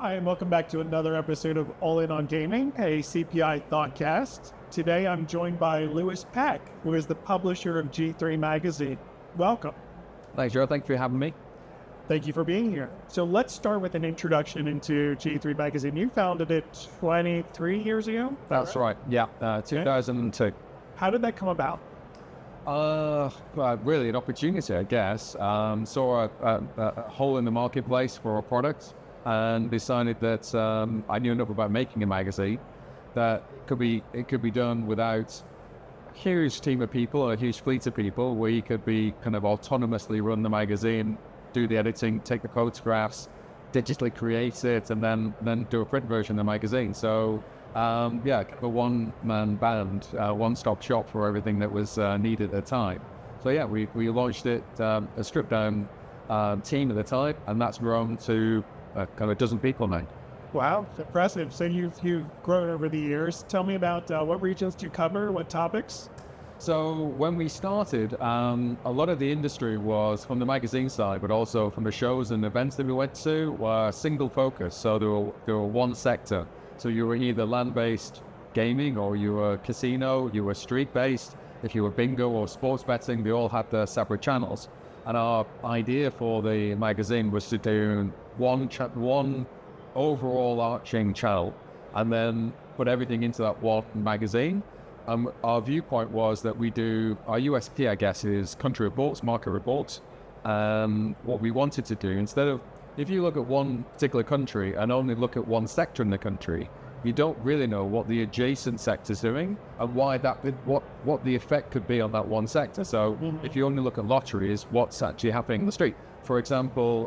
Hi, and welcome back to another episode of All In on Gaming, a CPI Thoughtcast. Today I'm joined by Lewis Peck, who is the publisher of G3 Magazine. Welcome. Thanks, Joe. Thanks for having me. Thank you for being here. So let's start with an introduction into G3 Magazine. You founded it 23 years ago? That's right. Yeah, 2002. How did that come about? Really an opportunity, I guess. Saw a hole in the marketplace for a product and decided that I knew enough about making a magazine that it could be done without a huge team of people or a huge fleet of people, where you could be kind of autonomously run the magazine, do the editing, take the photographs, digitally create it, and then do a print version of the magazine. So kind of a one-man band, one-stop shop for everything that was needed at the time. So yeah, we launched it, a stripped-down team at the time, and that's grown to kind of a dozen people now. Wow, impressive. So you've grown over the years. Tell me about what regions do you cover, what topics? So when we started, a lot of the industry was from the magazine side, but also from the shows and events that we went to were single focus. So there were one sector. So you were either land-based gaming, or you were casino, you were street-based. If you were bingo or sports betting, they all had their separate channels. And our idea for the magazine was to do one overall arching channel, and then put everything into that one magazine. Our viewpoint was that our USP, I guess, is country reports, market reports. What we wanted to do, instead of, if you look at one particular country and only look at one sector in the country, you don't really know what the adjacent sector's doing and why what the effect could be on that one sector. So if you only look at lotteries, what's actually happening in the street? For example,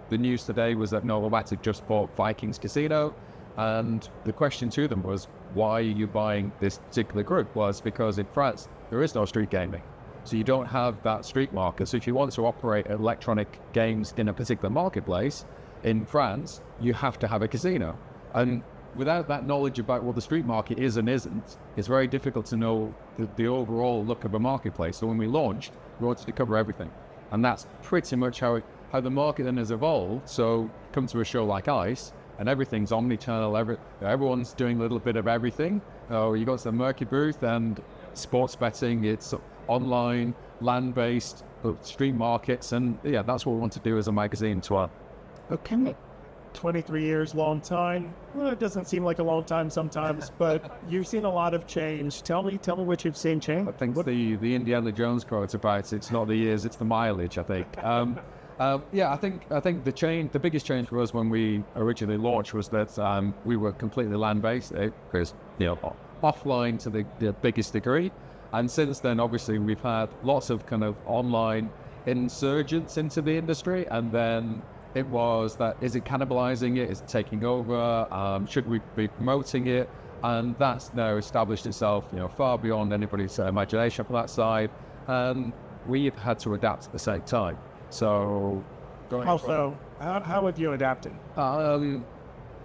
the news today was that Novomatic just bought Vikings Casino, and the question to them was, why are you buying this particular group? Was because in France, there is no street gaming. So you don't have that street market. So if you want to operate electronic games in a particular marketplace in France, you have to have a casino. And without that knowledge about what the street market is and isn't, it's very difficult to know the overall look of a marketplace. So when we launched, we wanted to cover everything. And that's pretty much how the market then has evolved. So come to a show like ICE, and everything's omni-channel, everyone's doing a little bit of everything. You go to the Murky booth and sports betting, it's online, land-based, street markets, and yeah, that's what we want to do as a magazine as well. Okay. 23 years, long time. Well, it doesn't seem like a long time sometimes, but you've seen a lot of change. Tell me what you've seen change. I think the Indiana Jones quote about it's not the years, it's the mileage, I think. I think the biggest change for us when we originally launched was that we were completely land-based, because offline to the biggest degree. And since then, obviously, we've had lots of kind of online insurgents into the industry, and then it was that, is it cannibalizing it? Is it taking over? Should we be promoting it? And that's now established itself, far beyond anybody's imagination from that side. And we've had to adapt at the same time. So, how have you adapted?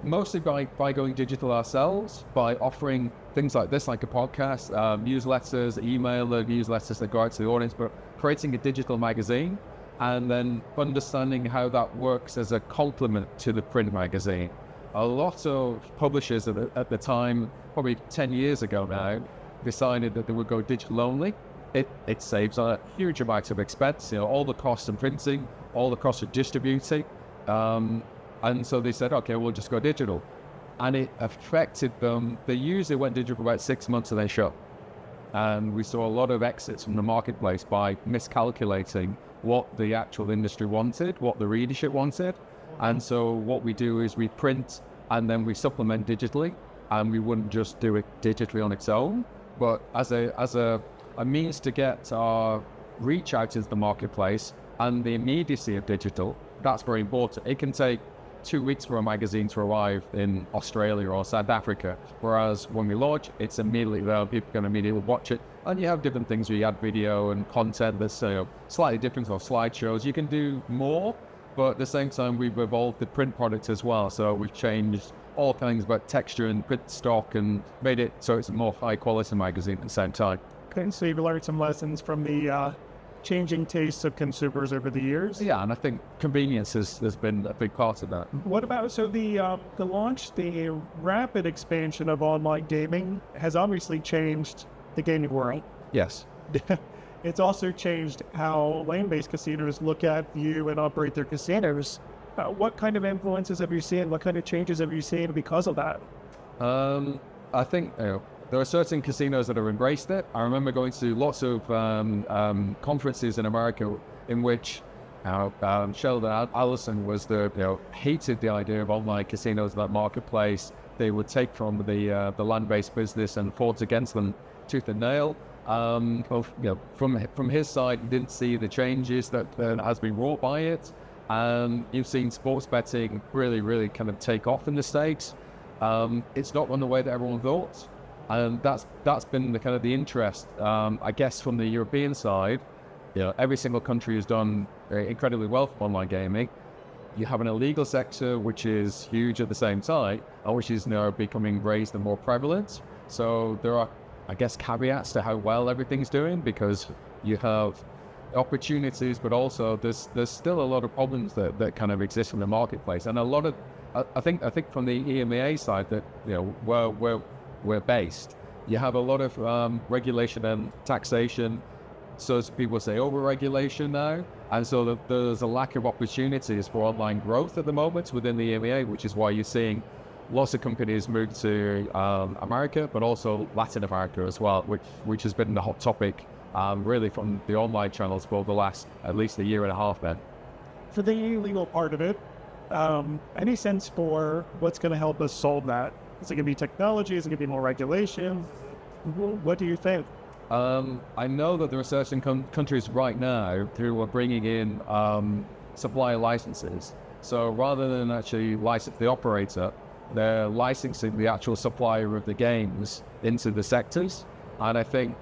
Mostly by going digital ourselves, by offering things like this, like a podcast, newsletters, newsletters that go out to the audience, but creating a digital magazine, and then understanding how that works as a complement to the print magazine. A lot of publishers at the time, probably 10 years ago now, decided that they would go digital only. It saves a huge amount of expense, all the costs of printing, all the costs of distributing. And so they said, okay, we'll just go digital. And it affected them. They usually went digital for about 6 months and they shut. And we saw a lot of exits from the marketplace by miscalculating what the actual industry wanted, what the readership wanted. And so what we do is we print and then we supplement digitally, and we wouldn't just do it digitally on its own, but as a means to get our reach out into the marketplace and the immediacy of digital. That's very important. It can take 2 weeks for a magazine to arrive in Australia or South Africa, whereas when we launch, it's immediately there. People can immediately watch it, and you have different things where you add video and content that's slightly different, or slideshows. You can do more, but at the same time, we've evolved the print product as well. So we've changed all kinds about texture and print stock and made it so it's a more high quality magazine at the same time. Okay, so you've learned some lessons from the changing tastes of consumers over the years. Yeah, and I think convenience has been a big part of that. What about, so the rapid expansion of online gaming has obviously changed the gaming world. Yes. It's also changed how land-based casinos look at, view, and operate their casinos. What kind of influences have you seen? What kind of changes have you seen because of that? I think there are certain casinos that have embraced it. I remember going to lots of conferences in America in which Sheldon Allison was hated the idea of online casinos in that marketplace. They would take from the land-based business and fought against them tooth and nail. From his side, he didn't see the changes that has been wrought by it. You've seen sports betting really kind of take off in the States. It's not gone the way that everyone thought, and that's been the kind of the interest. I guess from the European side, every single country has done incredibly well for online gaming. You have an illegal sector which is huge at the same time, and which is now becoming raised and more prevalent. So there are, I guess, caveats to how well everything's doing, because you have opportunities, but also there's still a lot of problems that kind of exist in the marketplace, and a lot of I think from the EMEA side that where we're based, you have a lot of regulation and taxation. So as people say, over-regulation now, and so there's a lack of opportunities for online growth at the moment within the EMEA, which is why you're seeing lots of companies move to America, but also Latin America as well, which has been the hot topic really from the online channels for the last at least a year and a half then. For the illegal part of it, any sense for what's going to help us solve that? Is it going to be technology? Is it going to be more regulation? What do you think? I know that there are certain countries right now who are bringing in supplier licenses. So rather than actually license the operator, they're licensing the actual supplier of the games into the sectors. And I think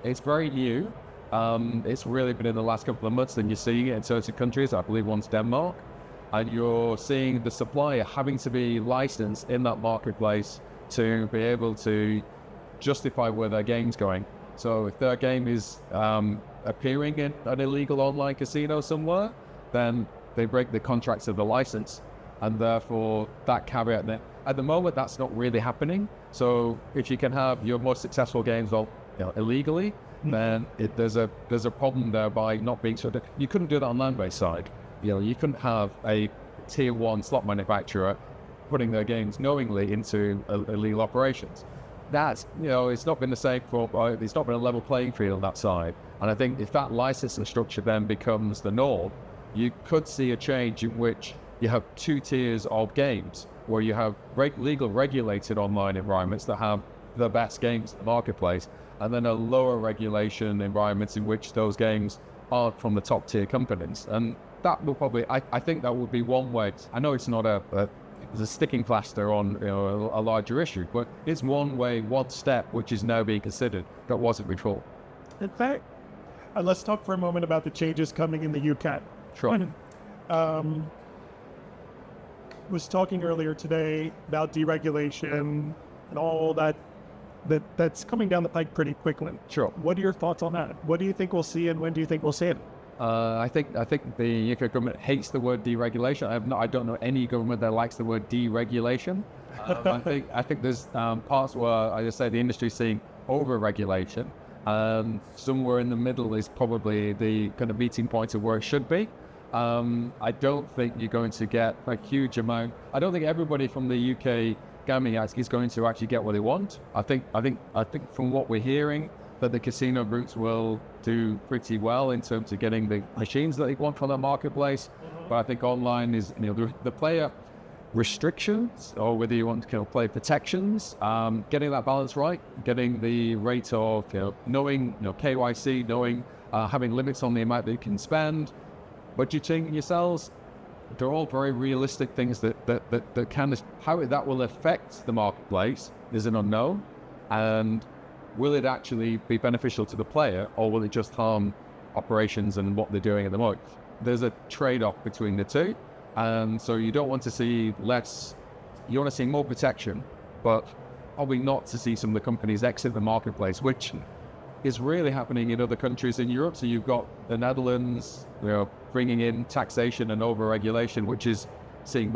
it's very new. It's really been in the last couple of months that you're seeing it in certain countries. I believe one's Denmark. And you're seeing the supplier having to be licensed in that marketplace to be able to justify where their game's going. So if their game is appearing in an illegal online casino somewhere, then they break the contracts of the license, and therefore that caveat there. At the moment, that's not really happening. So if you can have your most successful games illegally, then there's a problem there by not being sort of. You couldn't do that on land-based side. You couldn't have a tier 1 slot manufacturer putting their games knowingly into illegal operations. That's, it's not been the same it's not been a level playing field on that side. And I think if that licensing structure then becomes the norm, you could see a change in which you have 2 tiers of games, where you have legal regulated online environments that have the best games in the marketplace, and then a lower regulation environments in which those games aren't from the top tier companies. And that will probably, I think that would be one way. I know it's not a sticking plaster on a larger issue, but it's one way, one step, which is now being considered that wasn't before. In fact, let's talk for a moment about the changes coming in the UK. Sure. Was talking earlier today about deregulation and all that's coming down the pike pretty quickly. Sure. What are your thoughts on that? What do you think we'll see, and when do you think we'll see it? I think the UK government hates the word deregulation. I don't know any government that likes the word deregulation. I think there's parts where I just say the industry's seeing over-regulation. Somewhere in the middle is probably the kind of meeting point of where it should be. I don't think you're going to get a huge amount. I don't think everybody from the UK Gaming Act is going to actually get what they want. I think from what we're hearing, that the casino groups will do pretty well in terms of getting the machines that they want from the marketplace. But I think online is, the player restrictions, or whether you want to play protections, getting that balance right, getting the rate of, knowing, KYC, knowing, having limits on the amount that you can spend, budgeting yourselves. They're all very realistic things that can, how that will affect the marketplace is an unknown. And will it actually be beneficial to the player, or will it just harm operations and what they're doing at the moment? There's a trade-off between the two, and so you don't want to see less. You want to see more protection, but probably not to see some of the companies exit the marketplace, which is really happening in other countries in Europe. So you've got the Netherlands, bringing in taxation and over-regulation, which is seeing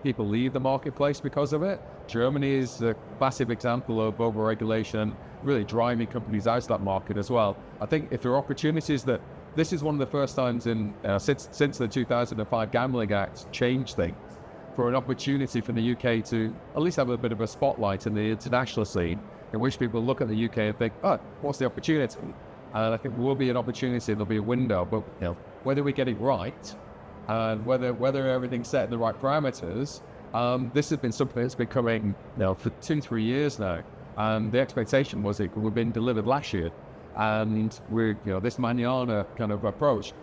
people leave the marketplace because of it. Germany is a massive example of over-regulation, really driving companies out of that market as well. I think if there are opportunities this is one of the first times since the 2005 Gambling Act changed things, for an opportunity for the UK to at least have a bit of a spotlight in the international scene, in which people look at the UK and think, oh, what's the opportunity? And I think there will be an opportunity, there'll be a window, but whether we get it right, and whether everything's set in the right parameters, this has been something that's been coming for 2-3 years now. And the expectation was it would have been delivered last year. And we're, this manana kind of approach,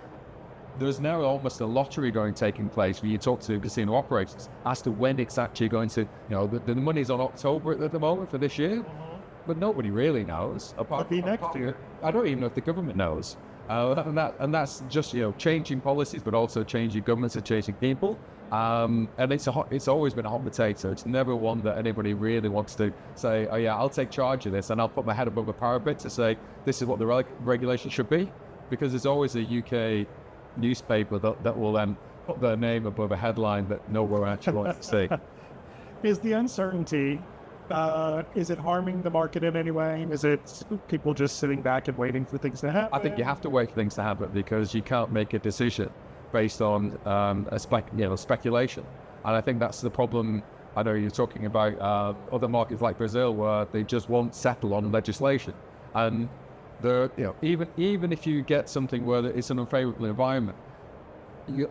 there's now almost a lottery taking place when you talk to casino operators as to when it's actually going to, the money's on October at the moment for this year, but nobody really knows. Apart from next year, I don't even know if the government knows. And that's just, changing policies, but also changing governments and changing people. And it's always been a hot potato. It's never one that anybody really wants to say, oh yeah, I'll take charge of this and I'll put my head above the parapet to say, this is what the regulation should be. Because there's always a UK newspaper that will then put their name above a headline that no one actually wants to see. Is the uncertainty, is it harming the market in any way? Is it people just sitting back and waiting for things to happen? I think you have to wait for things to happen because you can't make a decision based on speculation. And I think that's the problem. I know you're talking about other markets like Brazil where they just won't settle on legislation. And even if you get something where it's an unfavorable environment,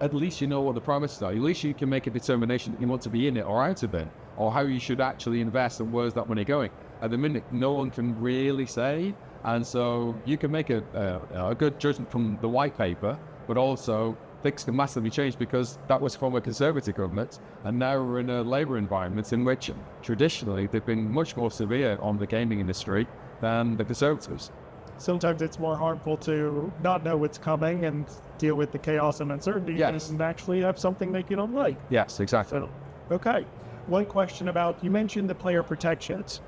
at least you know what the parameters are. At least you can make a determination that you want to be in it or out of it, or how you should actually invest and where's that money going. At the minute, no one can really say, and so you can make a good judgment from the white paper, but also things can massively change because that was from a Conservative government, and now we're in a Labour environment in which traditionally they've been much more severe on the gaming industry than the Conservatives. Sometimes it's more harmful to not know what's coming and deal with the chaos and uncertainty and actually have something that you don't like. Yes, exactly. So, okay. One question about, you mentioned the player protections.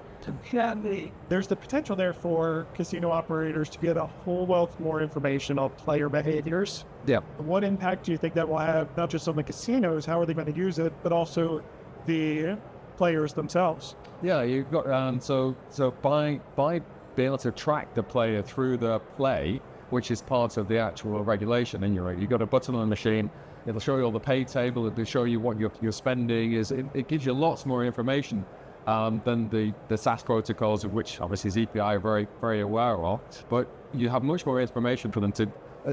There's the potential there for casino operators to get a whole wealth more information on player behaviors. Yeah. What impact do you think that will have, not just on the casinos, how are they going to use it, but also the players themselves? Yeah, you've got, so by being able to track the player through the play, which is part of the actual regulation, and you've got a button on the machine, it'll show you all the pay table, it'll show you what your spending is, it gives you lots more information than the SAS protocols, of which obviously ZPI are very, very aware of, but you have much more information for them to,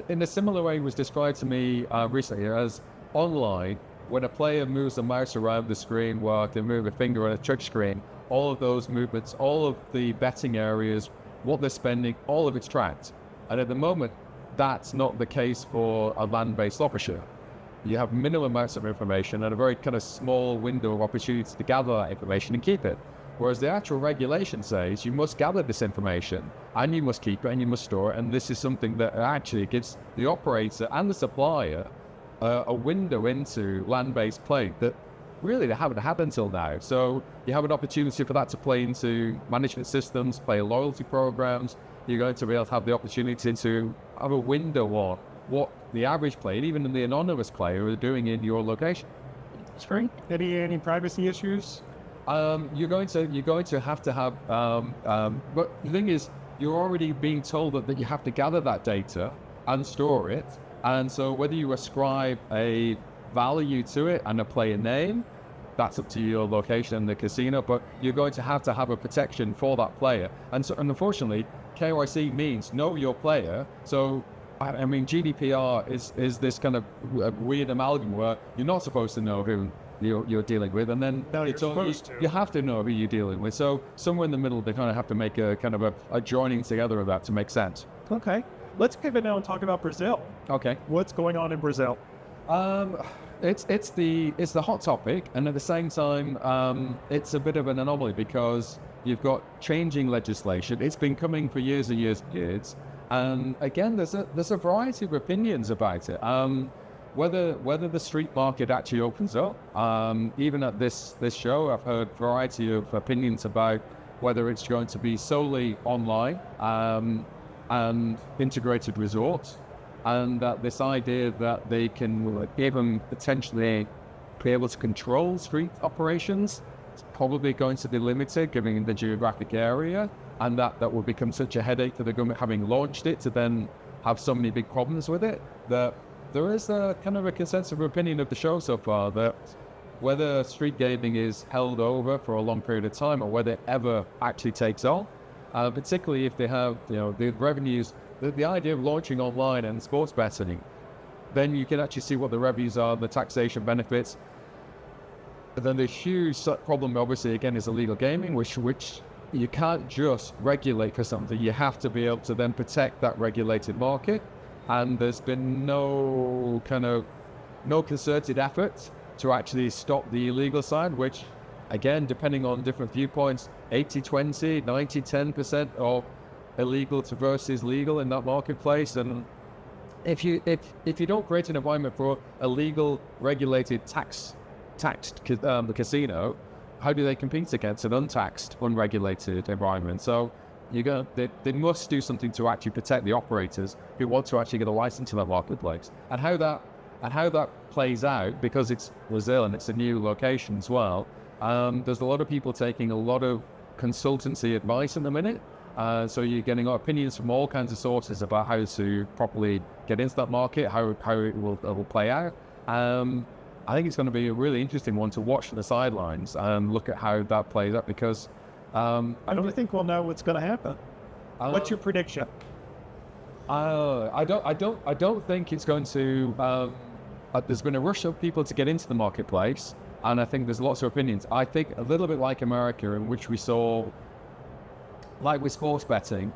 in a similar way it was described to me recently as online, when a player moves the mouse around the screen, while they move a finger on a touch screen, all of those movements, all of the betting areas, what they're spending, all of it's tracked. And at the moment, that's not the case for a land-based slot machine. You have minimal amounts of information and a very kind of small window of opportunity to gather that information and keep it. Whereas the actual regulation says you must gather this information and you must keep it and you must store it. And this is something that actually gives the operator and the supplier a window into land-based play that really they haven't had until now. So you have an opportunity for that to play into management systems, play loyalty programs. You're going to be able to have the opportunity to have a window on what the average player, even the anonymous player, are doing in your location. Spring? Any privacy issues? You're going to have to have. But the thing is, you're already being told that you have to gather that data and store it. And so whether you ascribe a value to it and a player name, that's up to your location and the casino, but you're going to have a protection for that player. And so, and unfortunately, KYC means know your player. So, I mean, GDPR is this kind of weird amalgam where you're not supposed to know who you're dealing with, and then you have to know who you're dealing with. So somewhere in the middle, they kind of have to make a kind of a joining together of that to make sense. Okay. Let's pivot now and talk about Brazil. Okay. What's going on in Brazil? It's the hot topic, and at the same time, it's a bit of an anomaly because you've got changing legislation. It's been coming for years and years and years, and again, there's a variety of opinions about it. Whether the street market actually opens up. Even at this show, I've heard a variety of opinions about whether it's going to be solely online and integrated resorts, and that this idea that they can even potentially be able to control street operations is probably going to be limited given the geographic area, and that will become such a headache for the government having launched it to then have so many big problems with it, that there is a kind of a consensus of opinion of the show so far that whether street gaming is held over for a long period of time or whether it ever actually takes off, particularly if they have, the revenues, the idea of launching online and sports betting, then you can actually see what the revenues are, the taxation benefits. But then the huge problem, obviously, again, is illegal gaming, which you can't just regulate for something. You have to be able to then protect that regulated market. And there's been no concerted effort to actually stop the illegal side, which, again, depending on different viewpoints, 80-20, 90-10% of illegal versus legal in that marketplace. And if you don't create an environment for a legal, regulated, taxed casino, how do they compete against an untaxed, unregulated environment? So they must do something to actually protect the operators who want to actually get a license to that marketplace. And how that plays out, because it's Brazil and it's a new location as well, there's a lot of people taking a lot of consultancy advice in the minute. So you're getting opinions from all kinds of sources about how to properly get into that market, how it will play out. I think it's going to be a really interesting one to watch from the sidelines and look at how that plays out, because I don't think we'll know what's going to happen. What's your prediction? I don't think it's going to. There's been a rush of people to get into the marketplace, and I think there's lots of opinions. I think a little bit like America, in which we saw, like with sports betting,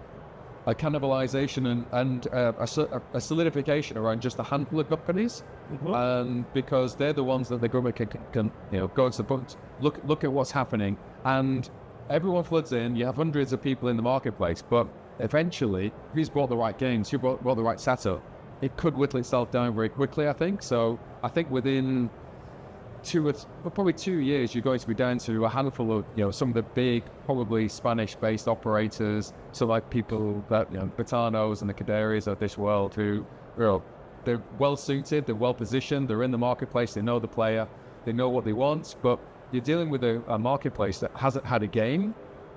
a cannibalization and a solidification around just a handful of companies, because they're the ones that the government can go to the point, look at what's happening, and everyone floods in. You have hundreds of people in the marketplace, but eventually, who's brought the right games, who brought the right setup, it could whittle itself down very quickly, I think. So I think within probably 2 years, you're going to be down to a handful of, some of the big, probably Spanish-based operators, so like people that, Batanos and the Caderas of this world, who, they're well-suited, they're well-positioned, they're in the marketplace, they know the player, they know what they want, but you're dealing with a marketplace that hasn't had a game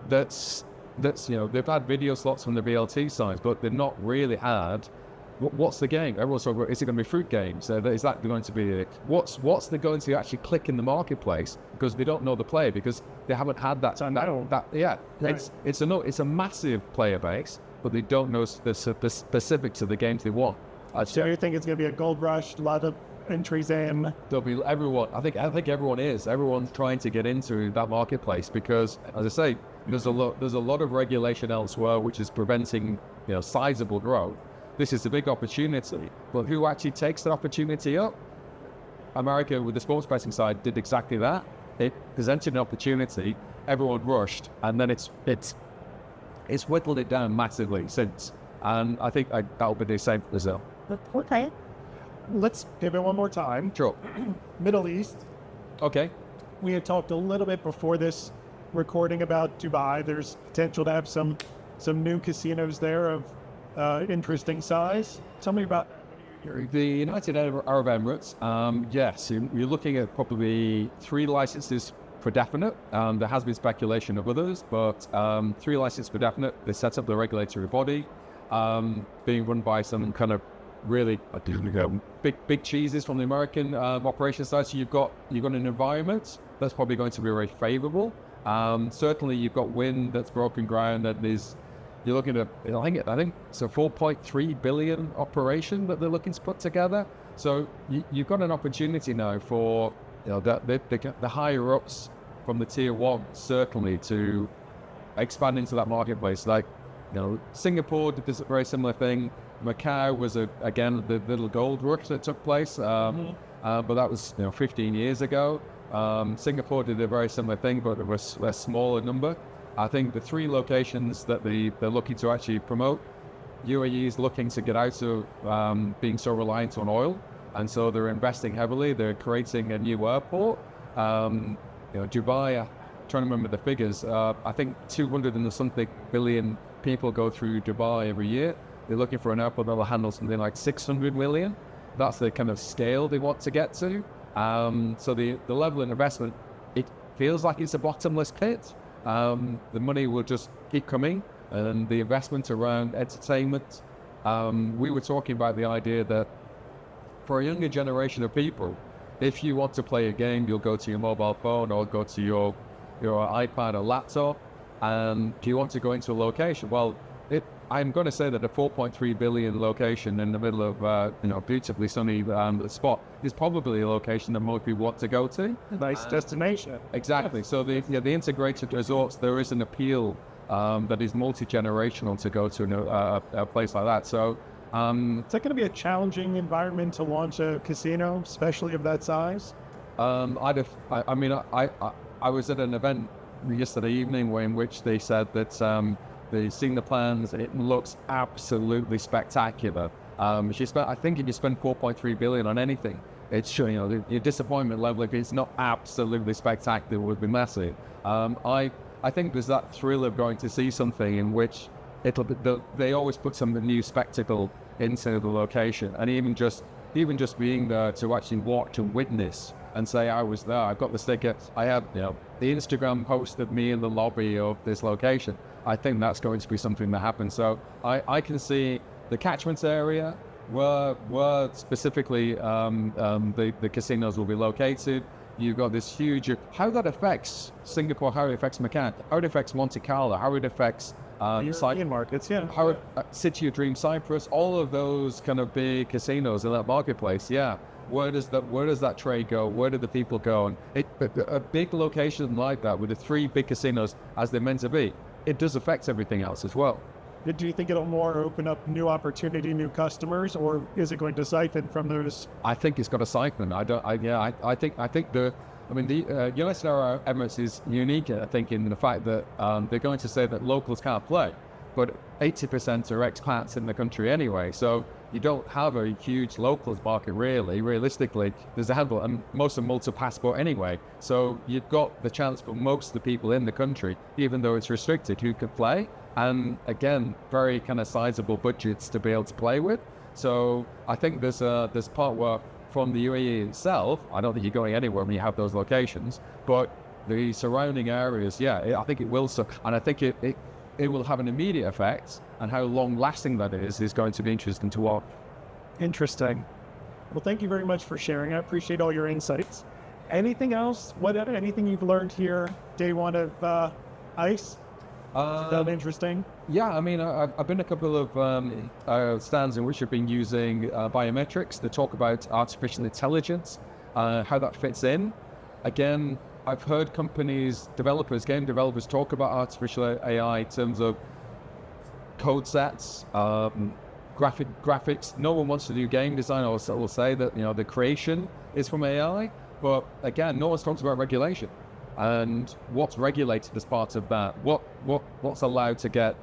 that's they've had video slots from the BLT side, but they've not really had what's the game. Everyone's talking about, is it going to be fruit games? Is that going to be it? What's they going to actually click in the marketplace, because they don't know the player, because they haven't had that. Right. It's a massive player base, but they don't know the specifics of the games they want. So you think it's going to be a gold rush, a lot of entries in? There'll be everyone. I think everyone is. Everyone's trying to get into that marketplace because, as I say, there's a lot of regulation elsewhere which is preventing sizable growth. This is a big opportunity, but who actually takes that opportunity up? America, with the sports betting side, did exactly that. It presented an opportunity, everyone rushed, and then it's whittled it down massively since. And I think that'll be the same for Brazil. Okay. Let's pivot one more time. Sure. Middle East. Okay. We had talked a little bit before this recording about Dubai. There's potential to have some new casinos there of interesting size. Tell me about the United Arab Emirates. Yes, you're looking at probably 3 licenses for definite. There has been speculation of others, but 3 licenses for definite. They set up the regulatory body, being run by some kind of really big cheeses from the American operation side. So you've got an environment that's probably going to be very favourable. Certainly, you've got wind that's broken ground. You're looking at, I think it's a 4.3 billion operation that they're looking to put together. So you've got an opportunity now for the higher ups from the tier 1 certainly to expand into that marketplace. Like Singapore did this very similar thing. Macau was again the little gold rush that took place, but that was 15 years ago. Singapore did a very similar thing, but it was a smaller number. I think the 3 locations that they're looking to actually promote, UAE is looking to get out of being so reliant on oil, and so they're investing heavily. They're creating a new airport. Dubai trying to remember the figures. I think 200 and something billion people go through Dubai every year. They're looking for an airport that will handle something like 600 million. That's the kind of scale they want to get to. So the level of investment, it feels like it's a bottomless pit. The money will just keep coming, and the investment around entertainment. We were talking about the idea that for a younger generation of people, if you want to play a game, you'll go to your mobile phone or go to your iPad or laptop. And do you want to go into a location? Well, I'm going to say that a 4.3 billion location in the middle of beautifully sunny spot is probably a location that most people want to go to. Nice destination. Exactly. So the integrated resorts, there is an appeal that is multi-generational to go to a place like that. So is that going to be a challenging environment to launch a casino, especially of that size? I was at an event yesterday evening in which they said that they've seen the plans. It looks absolutely spectacular. I think if you spend 4.3 billion on anything, it's showing, your disappointment level, if it's not absolutely spectacular, would be massive. I think there's that thrill of going to see something in which they always put some new spectacle into the location, and even just being there to actually watch and witness and say, I was there, I've got the sticker, I have the Instagram post of me in the lobby of this location. I think that's going to be something that happens. So I can see the catchment area where specifically the casinos will be located. You've got this huge, how that affects Singapore, how it affects Macau, how it affects Monte Carlo, how it affects European markets, yeah. How it, City of Dream Cyprus, all of those kind of big casinos in that marketplace, yeah. Where does that trade go? Where do the people go? And a big location like that with the 3 big casinos as they're meant to be, it does affect everything else as well. Do you think it'll more open up new opportunity, new customers, or is it going to siphon from those? I think it's got a siphon. I think the United Arab Emirates is unique, I think, in the fact that they're going to say that locals can't play, but 80% are expats in the country anyway. So you don't have a huge locals market really. Realistically, there's a handful, and most of them multi-passport anyway. So you've got the chance for most of the people in the country, even though it's restricted, who can play. And again, very kind of sizable budgets to be able to play with. So I think there's part where from the UAE itself, I don't think you're going anywhere when you have those locations, but the surrounding areas, yeah, I think it will. And I think it will have an immediate effect, and how long lasting that is going to be interesting to watch. Interesting. Well, thank you very much for sharing. I appreciate all your insights. Anything else? Anything you've learned here, day one of ICE? Is that interesting? Yeah, I mean, I've been a couple of stands in which I've been using biometrics to talk about artificial intelligence, how that fits in. Again, I've heard game developers talk about artificial AI in terms of code sets, graphics. No one wants to do game design or will say that the creation is from AI, but again, no one's talked about regulation. And what's regulated as part of that? What's allowed to get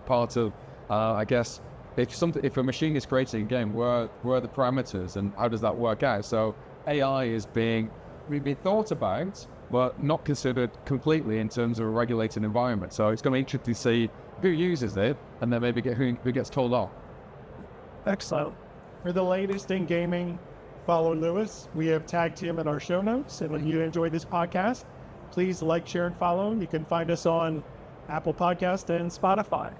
part of? I guess if a machine is creating a game, where are the parameters and how does that work out? So AI is being thought about, but not considered completely in terms of a regulated environment. So it's going to be interesting to see who uses it, and then maybe who gets told off. Excellent. For the latest in gaming, follow Lewis. We have tagged him in our show notes. And when you enjoy this podcast, please like, share, and follow. You can find us on Apple Podcast and Spotify.